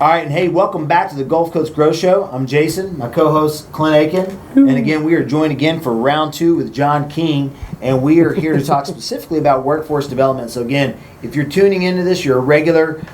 All right, and hey, welcome back to the Gulf Coast Grow Show. I'm Jason, my co-host Clint Aiken, and again, we are joined again for round 2 with John King, and we are here to talk specifically about workforce development. So again, if you're tuning into this, you're a regular,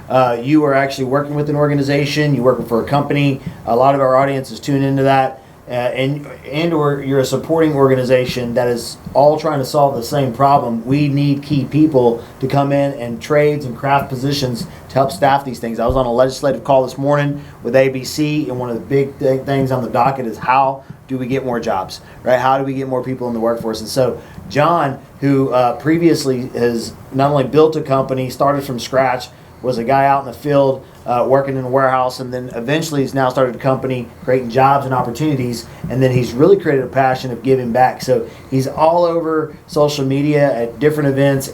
you are actually working with an organization, you're working for a company, a lot of our audience is tuned into that, and or you're a supporting organization that is all trying to solve the same problem. We need key people to come in and trades and craft positions to help staff these things. I was on a legislative call this morning with ABC, and one of the big things on the docket is how do we get more jobs, right? How do we get more people in the workforce? And so John, who previously has not only built a company, started from scratch, was a guy out in the field working in a warehouse, and then eventually he's now started a company creating jobs and opportunities, and then he's really created a passion of giving back. So he's all over social media at different events,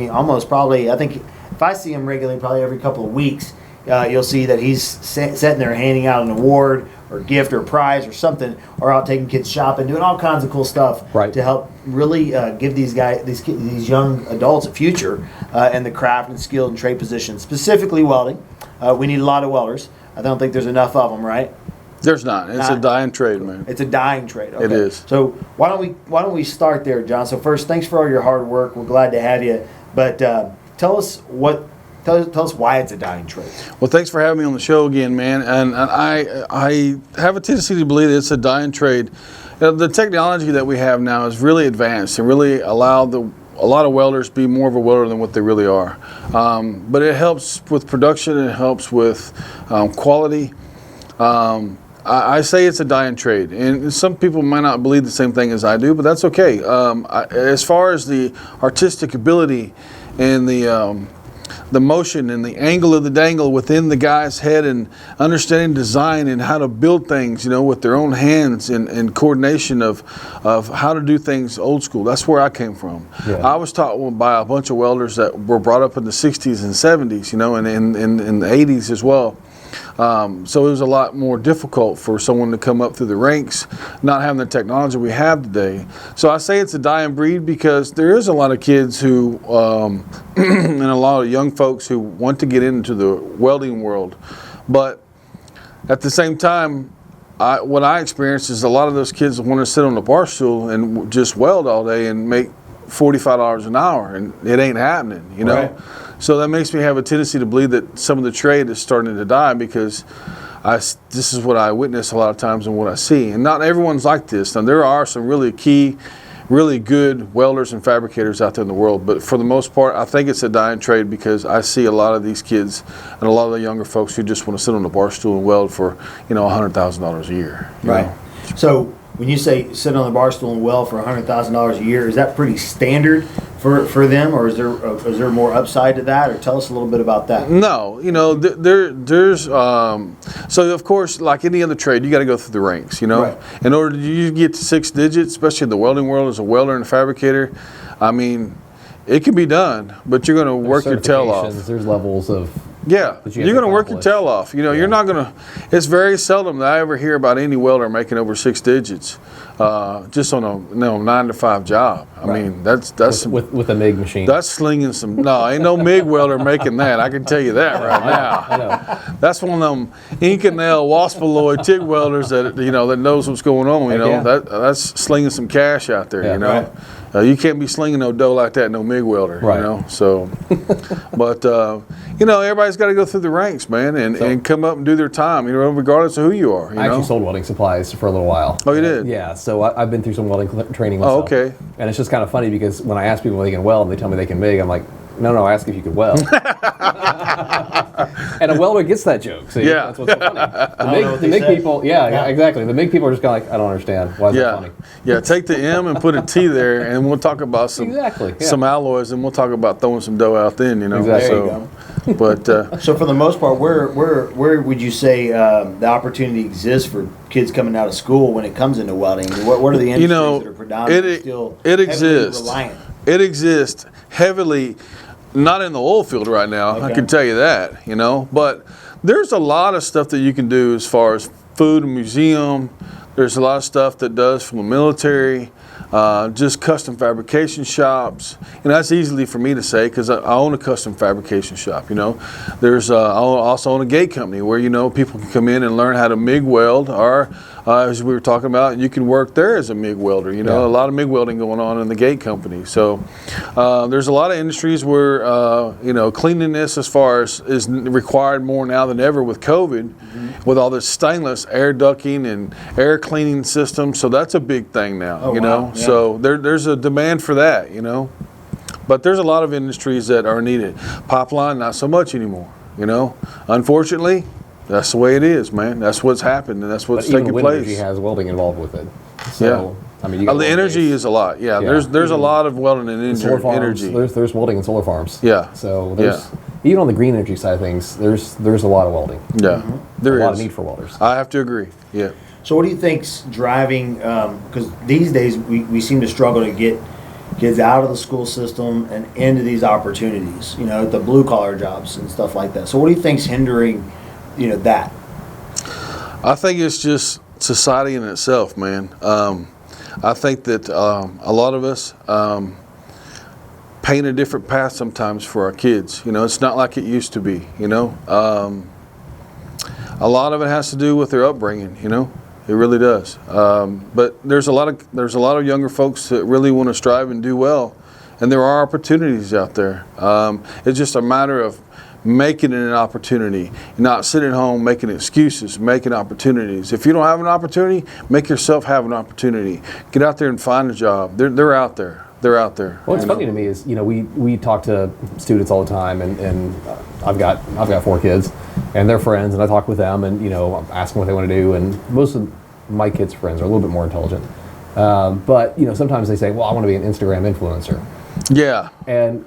almost probably, I think if I see him regularly, probably every couple of weeks, you'll see that he's sitting there handing out an award or gift or prize or something, or out taking kids shopping, doing all kinds of cool stuff to help really give these young adults a future in the craft and skill and trade positions, specifically welding. We need a lot of welders. I don't think there's enough of them, right? There's not. It's a dying trade, man. It's a dying trade. Okay. It is. So why don't we start there, John? So first, thanks for all your hard work. We're glad to have you. But tell us why it's a dying trade. Well, thanks for having me on the show again, man. And I have a tendency to believe that it's a dying trade. The technology that we have now is really advanced and really allowed a lot of welders be more of a welder than what they really are. But it helps with production. It helps with quality. I say it's a dying trade, and some people might not believe the same thing as I do, but that's okay. As far as the artistic ability and the motion and the angle of the dangle within the guy's head, and understanding design and how to build things, with their own hands, and coordination of how to do things old school. That's where I came from. Yeah. I was taught by a bunch of welders that were brought up in the 60s and 70s, and in the 80s as well. So it was a lot more difficult for someone to come up through the ranks, not having the technology we have today. So I say it's a dying breed because there is a lot of kids who, and a lot of young folks who want to get into the welding world. But at the same time, what I experienced is a lot of those kids want to sit on the bar stool and just weld all day and make $45 an hour, and it ain't happening, Right. So that makes me have a tendency to believe that some of the trade is starting to die because this is what I witness a lot of times and what I see. And not everyone's like this. Now, there are some really good welders and fabricators out there in the world, but for the most part, I think it's a dying trade because I see a lot of these kids and a lot of the younger folks who just want to sit on the bar stool and weld for, $100,000 a year. Right. So when you say sit on the bar stool and weld for $100,000 a year, is that pretty standard for them, or is there more upside to that? Or tell us a little bit about that. No, there's so of course, like any other trade, you got to go through the ranks. Right. In order to get to 6 digits, especially in the welding world as a welder and a fabricator, it can be done, but you're going to work your tail off. There's levels of. Yeah, you're going to work your tail off. You're not going to. It's very seldom that I ever hear about any welder making over 6 digits, just on a 9-to-5 job. I mean, that's with a MIG machine. That's slinging some. No, ain't no MIG welder making that. I can tell you that right now. I know. That's one of them Inconel, Waspaloid, TIG welders that that knows what's going on. That's slinging some cash out there. Right. You can't be slinging no dough like that, no MIG welder. Right. So, but everybody's got to go through the ranks, man, and come up and do their time. Regardless of who you are. I actually sold welding supplies for a little while. Oh, you did? Yeah. So I've been through some welding training myself. Oh, okay. And it's just kind of funny because when I ask people if they can weld and they tell me they can MIG, I'm like, no, ask if you could weld. And a welder gets that joke. See? Yeah. That's what's so funny. The MIG people, yeah, exactly. The MIG people are just kind of like, I don't understand. Why is that funny? Yeah, take the M and put a T there, and we'll talk about some alloys, and we'll talk about throwing some dough out then, Exactly. There you go. But so for the most part, where would you say the opportunity exists for kids coming out of school when it comes into welding? What are the industries that are predominantly still exists. reliant? It exists heavily, not in the oil field right now. Okay. I can tell you that. But there's a lot of stuff that you can do as far as food and museum. There's a lot of stuff that does from the military. just custom fabrication shops. And that's easily for me to say because I own a custom fabrication shop. There's I also own a gate company where people can come in and learn how to MIG weld, or as we were talking about, you can work there as a MIG welder. A lot of MIG welding going on in the gate company. So there's a lot of industries where cleanliness as far as is required more now than ever with COVID, with all this stainless air ducting and air cleaning systems. So that's a big thing now. Wow. Yeah. So there's a demand for that. But there's a lot of industries that are needed. Pipeline, not so much anymore. Unfortunately, that's the way it is, man. That's what's happened, and that's what's taking wind place. energy has welding involved with it. So, I mean, the energy is a lot. Yeah, there's a lot of welding and energy. There's welding in solar farms. Yeah. So there's even on the green energy side of things, there's a lot of welding. Yeah, there is a lot of need for welders. I have to agree. Yeah. So what do you think's driving? Because these days we seem to struggle to get kids out of the school system and into these opportunities. The blue collar jobs and stuff like that. So what do you think's hindering? That. I think it's just society in itself, man. I think that a lot of us paint a different path sometimes for our kids. It's not like it used to be. A lot of it has to do with their upbringing. It really does. But there's a lot of younger folks that really want to strive and do well, and there are opportunities out there. It's just a matter of making it an opportunity, not sitting at home making excuses, making opportunities. If you don't have an opportunity, make yourself have an opportunity. Get out there and find a job. They're out there. They're out there. What's funny to me is, we talk to students all the time, and I've got 4 kids, and they're friends, and I talk with them, and ask them what they want to do, and most of my kids' friends are a little bit more intelligent, but sometimes they say, well, I want to be an Instagram influencer. Yeah. And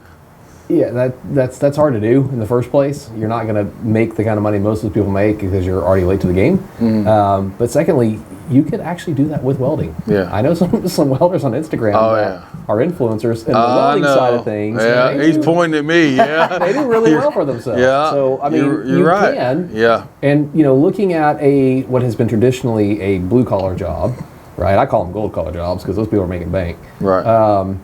yeah, that's hard to do in the first place. You're not going to make the kind of money most of those people make because you're already late to the game. Mm-hmm. But secondly, you could actually do that with welding. Yeah. I know some welders on Instagram that are influencers in the welding side of things. Yeah, he's pointing at me. Yeah, they do really well for themselves. Yeah, so I mean, you're right. Can. Yeah, and looking at what has been traditionally a blue collar job, right? I call them gold collar jobs because those people are making bank. Right.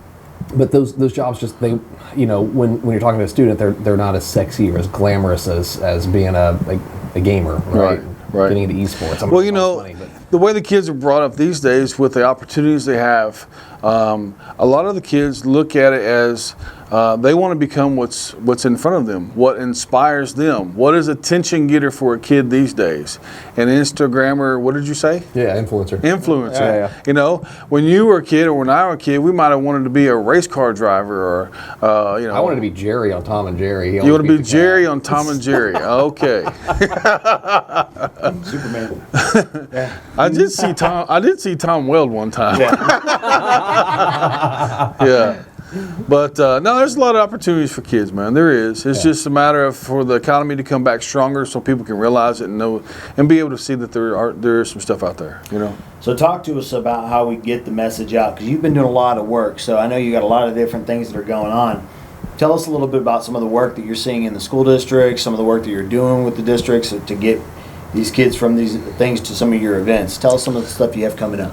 But those jobs just when you're talking to a student, they're not as sexy or as glamorous as being a gamer, right? Right. Getting into esports. The way the kids are brought up these days with the opportunities they have, a lot of the kids look at it as they want to become what's in front of them, what inspires them, what is attention getter for a kid these days. An Instagrammer, what did you say? Yeah, influencer. Influencer. Yeah. When you were a kid or when I was a kid, we might have wanted to be a race car driver or, I wanted to be Jerry on Tom and Jerry. You want to be Jerry on Tom and Jerry. Okay. Superman. Yeah. I did see Tom weld one time. Yeah. But no, there's a lot of opportunities for kids, man. There is. It's just a matter of for the economy to come back stronger, so people can realize it and know and be able to see that there is some stuff out there. So talk to us about how we get the message out, because you've been doing a lot of work. So I know you got a lot of different things that are going on. Tell us a little bit about some of the work that you're seeing in the school districts, some of the work that you're doing with the districts to get these kids from these things to some of your events. Tell us some of the stuff you have coming up.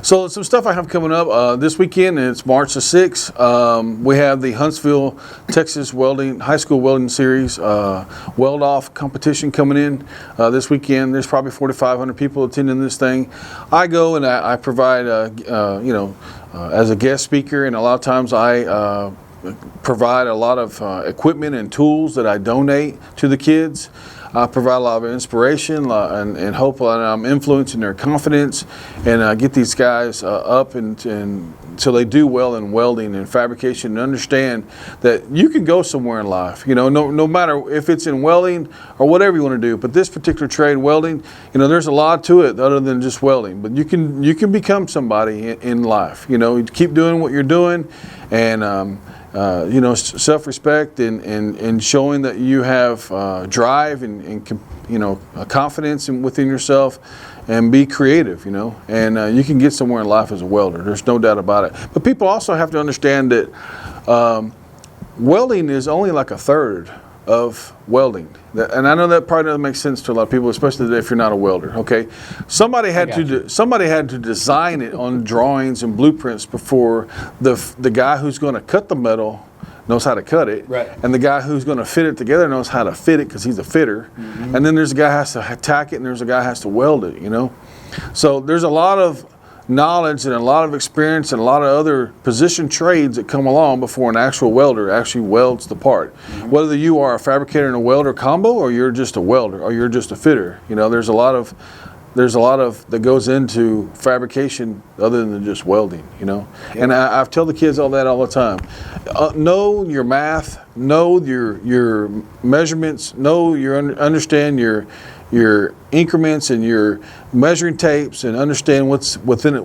So some stuff I have coming up this weekend, and it's March the 6th. We have the Huntsville, Texas High School Welding Series weld-off competition coming in this weekend. There's probably 4,500 people attending this thing. I go and I provide, as a guest speaker, and a lot of times I provide a lot of equipment and tools that I donate to the kids. I provide a lot of inspiration and hope that I'm influencing their confidence and get these guys up and so they do well in welding and fabrication and understand that you can go somewhere in life. No matter if it's in welding or whatever you want to do. But this particular trade, welding, there's a lot to it other than just welding. But you can become somebody in life. You keep doing what you're doing and. Self-respect and showing that you have drive and confidence within yourself and be creative, and you can get somewhere in life as a welder. There's no doubt about it. But people also have to understand that welding is only like a third of welding. And I know that probably doesn't make sense to a lot of people, especially today if you're not a welder. Okay, somebody had to design it on drawings and blueprints before the guy who's going to cut the metal knows how to cut it, right, and the guy who's going to fit it together knows how to fit it because he's a fitter. Mm-hmm. And then there's a guy who has to tack it, and there's a guy who has to weld it. You know, so there's a lot of knowledge and a lot of experience and a lot of other position trades that come along before an actual welder actually welds the part. Mm-hmm. Whether you are a fabricator and a welder combo, or you're just a welder, or you're just a fitter, you know, there's a lot of that goes into fabrication other than just welding, you know. Yeah. And I tell the kids all that all the time. Know your math, know your measurements, understand your increments and your measuring tapes, and understand what's within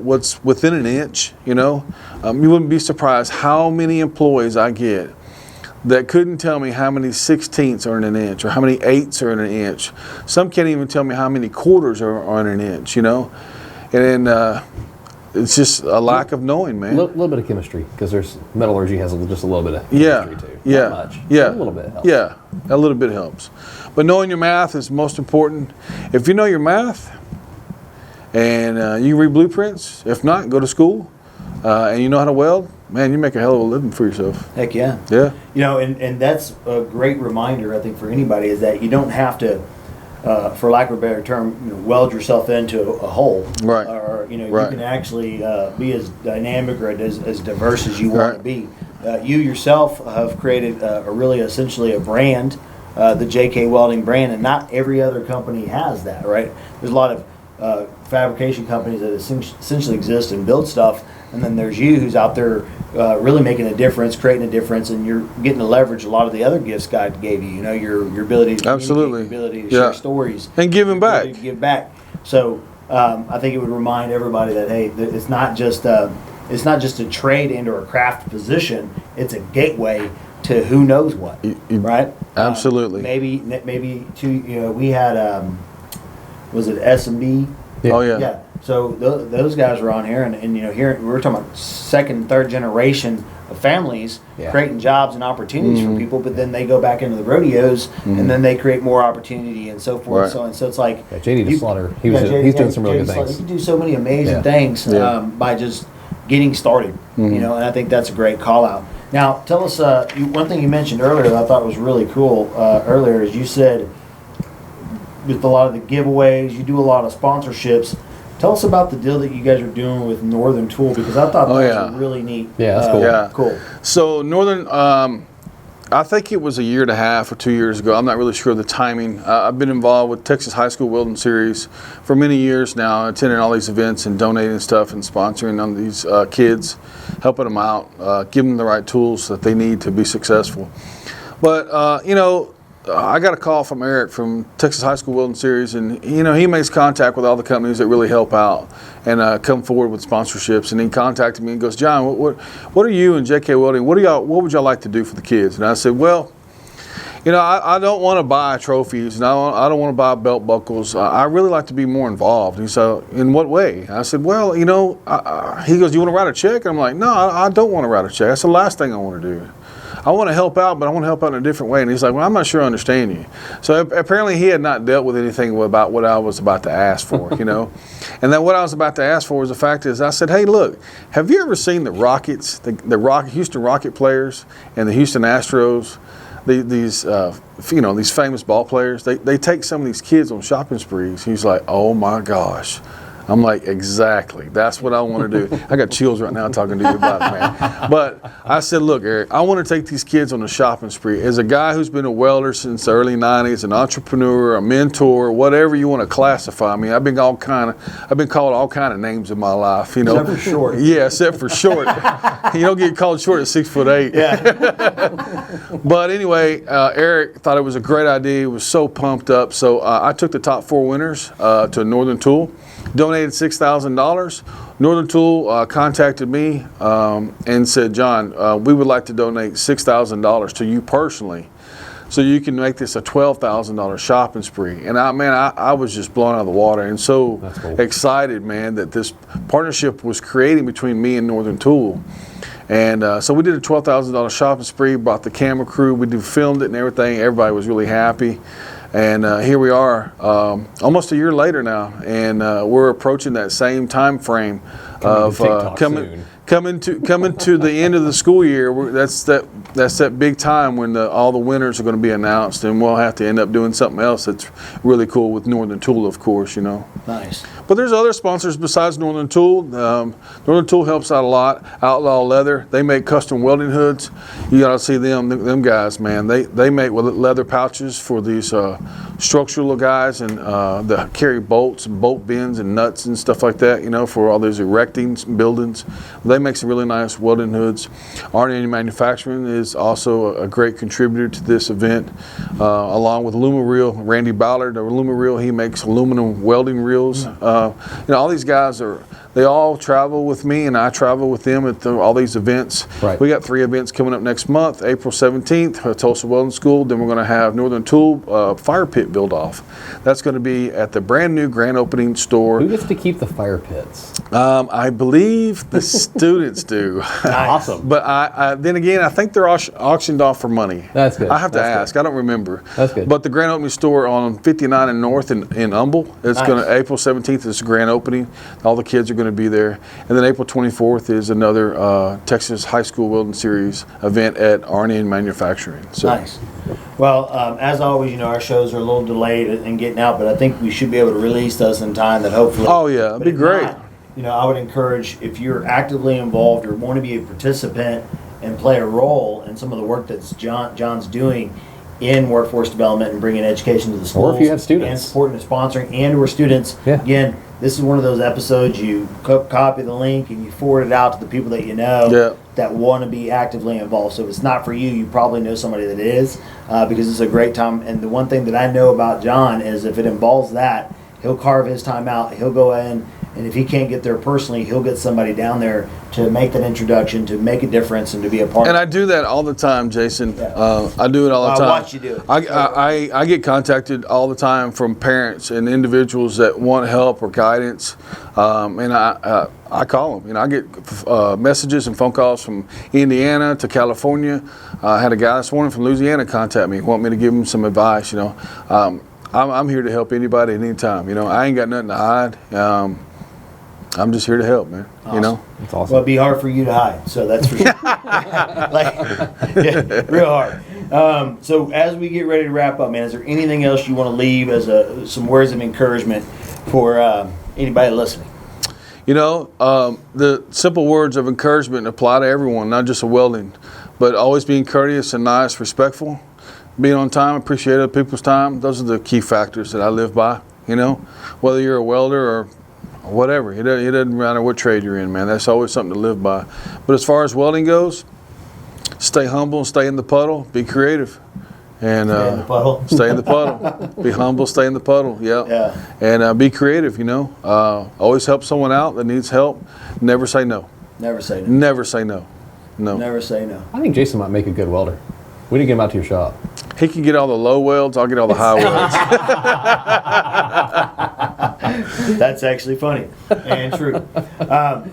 an inch. You know, you wouldn't be surprised how many employees I get that couldn't tell me how many 16ths are in an inch or how many 8ths are in an inch. Some can't even tell me how many quarters are in an inch. You know, and it's just a lack of knowing, man. A little bit of chemistry, because there's metallurgy has just a little bit of chemistry too. Yeah, not much. Yeah, a little bit helps. Yeah, a little bit helps. But knowing your math is most important. If you know your math and you read blueprints, if not, go to school and you know how to weld, man, you make a hell of a living for yourself. Heck yeah. Yeah. You know, and that's a great reminder, I think, for anybody, is that you don't have to, for lack of a better term, you know, weld yourself into a hole. Right. Or, you know, right. You can actually be as dynamic or as diverse as you want to be. You yourself have created essentially a brand, the JK Welding brand, and not every other company has that, right? There's a lot of fabrication companies that essentially exist and build stuff, and then there's you who's out there really making a difference, creating a difference, and you're getting to leverage a lot of the other gifts God gave you. You know, your ability to absolutely, your ability to share stories, and giving back. To give back. So I think it would remind everybody that, hey, it's not just a trade into a craft position; it's a gateway to who knows what, right? Absolutely. Maybe to, you know, we had was it S&B? Yeah. Oh yeah. Yeah. So those guys were on here, and you know, here we were talking about second and third generation of families creating jobs and opportunities for people, but then they go back into the rodeos and then they create more opportunity and so forth. Right. So and so it's like JD Slaughter. He's doing some really good things. He can do so many amazing things by just getting started. You know, and I think that's a great call out. Now, tell us one thing you mentioned earlier that I thought was really cool. Earlier, is you said with a lot of the giveaways, you do a lot of sponsorships. Tell us about the deal that you guys are doing with Northern Tool, because I thought that was really neat. Yeah, that's cool. Cool. So Northern, I think it was a year and a half or 2 years ago. I'm not really sure of the timing. I've been involved with Texas High School Welding Series for many years now, attending all these events and donating stuff and sponsoring on these kids, helping them out, giving them the right tools that they need to be successful. But, you know, I got a call from Eric from Texas High School Welding Series, and you know, he makes contact with all the companies that really help out and come forward with sponsorships. And he contacted me and goes, "John, what are you and JK Welding? What would y'all like to do for the kids?" And I said, "Well, you know, I don't want to buy trophies, and I don't want to buy belt buckles. I really like to be more involved." He said, "In what way?" I said, "Well, you know," he goes, "You want to write a check?" And I'm like, "No, I don't want to write a check. That's the last thing I want to do. I want to help out, but I want to help out in a different way." And he's like, "Well, I'm not sure I understand you." So apparently he had not dealt with anything about what I was about to ask for, you know. And then what I was about to ask for was the fact is, I said, "Hey, look, have you ever seen the Rockets, the Houston Rocket players and the Houston Astros, these famous ball players? They take some of these kids on shopping sprees." He's like, "Oh my gosh." I'm like, exactly. That's what I want to do. I got chills right now talking to you about it, man. But I said, "Look, Eric, I want to take these kids on a shopping spree. As a guy who's been a welder since the early '90s, an entrepreneur, a mentor, whatever you want to classify me. I've been called all kind of names in my life, you know." Except for short. Yeah, except for short. You don't get called short at 6'8". Yeah. But anyway, Eric thought it was a great idea. He was so pumped up. So I took the top 4 winners to Northern Tool. Donated $6,000. Northern Tool contacted me and said, "John, we would like to donate $6,000 to you personally, so you can make this a $12,000 shopping spree." And I was just blown out of the water and so cool. Excited, man, that this partnership was creating between me and Northern Tool. And so we did a $12,000 shopping spree, brought the camera crew, filmed it and everything. Everybody was really happy. And here we are, almost a year later now, and we're approaching that same time frame of coming to the end of the school year. That's that big time when all the winners are going to be announced, and we'll have to end up doing something else that's really cool with Northern Tool, of course. Nice. But there's other sponsors besides Northern Tool. Northern Tool helps out a lot. Outlaw Leather, they make custom welding hoods. You got to see them guys, man. They make leather pouches for these structural guys, and that carry bolts and bolt bends and nuts and stuff like that, for all those erecting buildings. They make some really nice welding hoods. R&N Manufacturing is also a great contributor to this event, along with Lumareel. Randy Ballard of Lumareel, he makes aluminum welding reels. All these guys they all travel with me, and I travel with them at all these events. Right. We got 3 events coming up next month. April 17th, at Tulsa Welding School. Then we're going to have Northern Tool fire pit build off. That's going to be at the brand new grand opening store. Who gets to keep the fire pits? I believe the students do. Awesome. But then again, I think they're auctioned off for money. That's good. I have to ask. I don't remember. That's good. But the grand opening store on 59 and North in Humble, it's Nice. going to April 17th is the grand opening. All the kids are going to be there. And then April 24th is another Texas High School Welding Series event at R&N Manufacturing. So. Nice. Well, as always, our shows are a little delayed in getting out, but I think we should be able to release those in time that hopefully. Oh, yeah. It'd be great. I would encourage, if you're actively involved or want to be a participant and play a role in some of the work that John's doing in workforce development and bringing education to the schools. Or if you have students. And supporting and sponsoring and/or students. Yeah. Again, this is one of those episodes you copy the link and you forward it out to the people that you know that want to be actively involved. So if it's not for you, you probably know somebody that is, because it's a great time. And the one thing that I know about John is if it involves that, he'll carve his time out. He'll go in, and if he can't get there personally, he'll get somebody down there to make that introduction, to make a difference, and to be a part And of I do that all the time, Jason. Yeah. I do it all the time. I watch you do it. I get contacted all the time from parents and individuals that want help or guidance, and I call them. I get messages and phone calls from Indiana to California. I had a guy this morning from Louisiana contact me, want me to give him some advice. I'm here to help anybody at any time. I ain't got nothing to hide. I'm just here to help, man. Awesome. That's awesome. Well, it'd be hard for you to hide, so that's for sure. Real hard. So as we get ready to wrap up, man, is there anything else you want to leave as some words of encouragement for anybody listening? The simple words of encouragement apply to everyone, not just a welding, but always being courteous and nice, respectful, being on time, appreciate other people's time. Those are the key factors that I live by. Whether you're a welder or whatever, it doesn't matter what trade you're in, man. That's always something to live by. But as far as welding goes, stay humble, stay in the puddle, be creative, and Stay in the puddle. stay in the puddle. Be humble, stay in the puddle. Yeah. And be creative. Always help someone out that needs help. Never say no. Never say no. Never say no. No. Never say no. I think Jason might make a good welder. We need to get him out to your shop. He can get all the low welds. I'll get all the high welds. That's actually funny and true.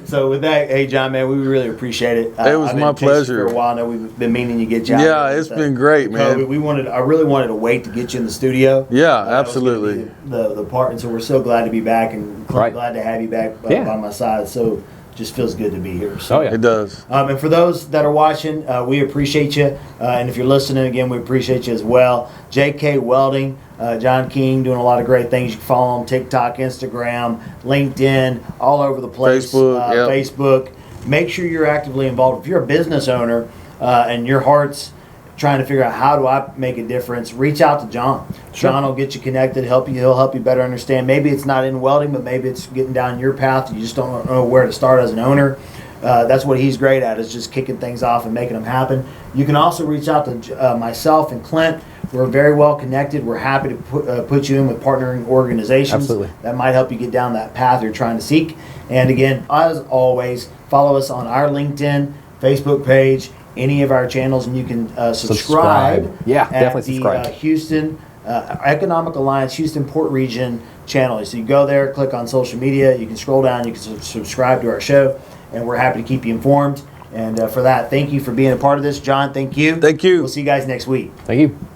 So with that, hey John, man, we really appreciate it. It was my pleasure. For a while now, we've been meaning to get you out. Yeah, it's been great, man. I really wanted to wait to get you in the studio. Yeah, That was gonna absolutely. be the part, and so we're so glad to be back, and Right. glad to have you back Yeah. by my side. So just feels good to be here. So. Oh, yeah. It does. And for those that are watching, we appreciate you. And if you're listening, again, we appreciate you as well. JK Welding, John King doing a lot of great things. You can follow him TikTok, Instagram, LinkedIn, all over the place. Facebook. Make sure you're actively involved. If you're a business owner and your heart's trying to figure out how do I make a difference, reach out to John. Sure. John will get you connected, help you. He'll help you better understand. Maybe it's not in welding, but maybe it's getting down your path. You just don't know where to start as an owner. That's what he's great at, is just kicking things off and making them happen. You can also reach out to myself and Clint. We're very well connected. We're happy to put you in with partnering organizations. Absolutely. That might help you get down that path you're trying to seek. And again, as always, follow us on our LinkedIn, Facebook page, any of our channels, and you can subscribe. Yeah, at definitely subscribe. The Houston Economic Alliance Houston Port Region channel. So you go there, click on social media, you can scroll down, you can subscribe to our show, and we're happy to keep you informed. And for that, thank you for being a part of this. John, thank you. Thank you. We'll see you guys next week. Thank you.